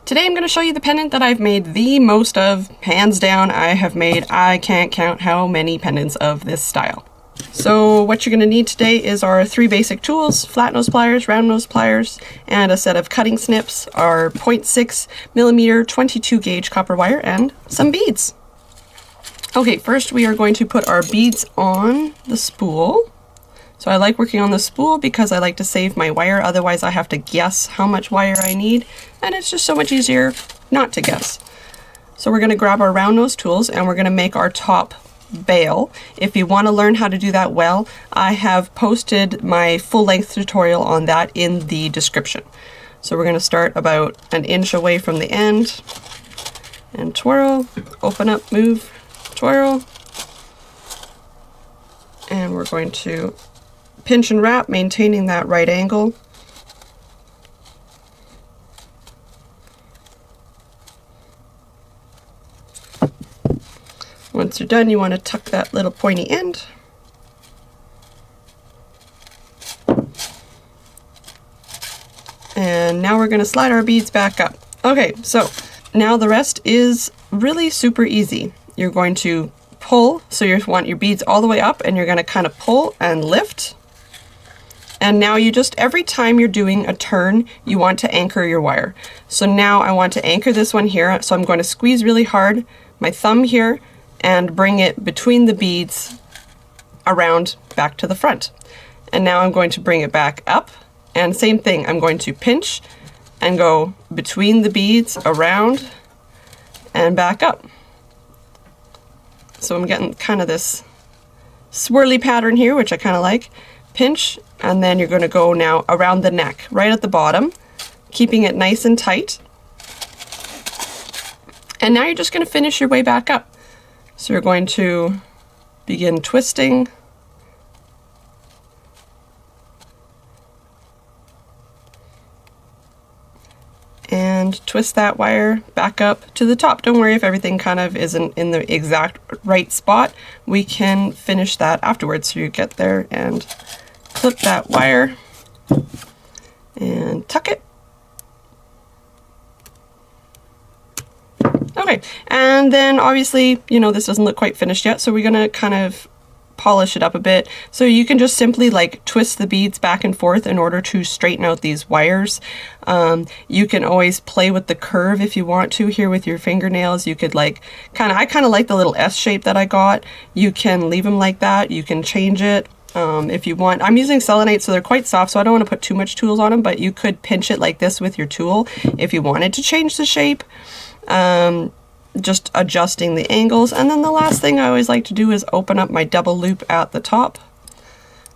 Today I'm going to show you the pendant that I've made the most of, hands down. I can't count how many pendants of this style. So what you're going to need today is our three basic tools: flat nose pliers, round nose pliers, and a set of cutting snips, our 0.6mm 22 gauge copper wire, and some beads. Okay, first we are going to put our beads on the spool. So I like working on the spool because I like to save my wire, otherwise I have to guess how much wire I need, and it's just so much easier not to guess. So we're going to grab our round nose tools and we're going to make our top bail. If you want to learn how to do that well, I have posted my full length tutorial on that in the description. So we're going to start about an inch away from the end and twirl, open up, move, twirl, and we're going to pinch and wrap, maintaining that right angle. Once you're done, you want to tuck that little pointy end. And now we're going to slide our beads back up. Okay, so now the rest is really super easy. You're going to pull, so you want your beads all the way up, and you're going to kind of pull and lift. And now you just, every time you're doing a turn, you want to anchor your wire. So now I want to anchor this one here. So I'm going to squeeze really hard, my thumb here, and bring it between the beads around back to the front. And now I'm going to bring it back up, and same thing, I'm going to pinch and go between the beads around and back up. So I'm getting kind of this swirly pattern here, which I kind of like. Pinch, and then you're going to go now around the neck, right at the bottom, keeping it nice and tight. And now you're just going to finish your way back up. So you're going to begin twisting. And twist that wire back up to the top. Don't worry if everything kind of isn't in the exact right spot. We can finish that afterwards. So you get there and clip that wire and tuck it. Okay, and then obviously, you know, this doesn't look quite finished yet, so we're gonna kind of polish it up a bit. So you can just simply like twist the beads back and forth in order to straighten out these wires. You can always play with the curve if you want to here with your fingernails. You could like I kind of like the little S shape that I got. You can leave them like that. You can change it if you want. I'm using selenite, so they're quite soft, so I don't want to put too much tools on them, but you could pinch it like this with your tool if you wanted to change the shape. Just adjusting the angles. And then the last thing I always like to do is open up my double loop at the top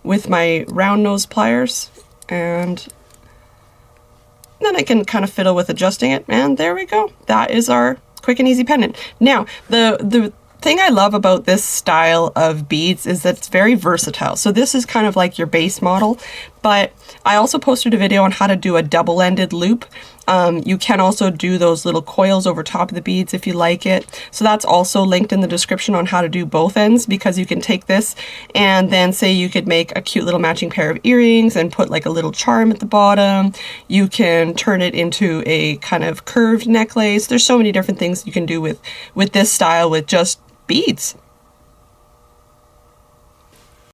with my round nose pliers, and then I can kind of fiddle with adjusting it, and there we go. That is our quick and easy pendant. Now, the thing I love about this style of beads is that it's very versatile. So this is kind of like your base model, but I also posted a video on how to do a double-ended loop. You can also do those little coils over top of the beads if you like it. So that's also linked in the description on how to do both ends, because you can take this and then say you could make a cute little matching pair of earrings and put like a little charm at the bottom. You can turn it into a kind of curved necklace. There's so many different things you can do with this style with just beads.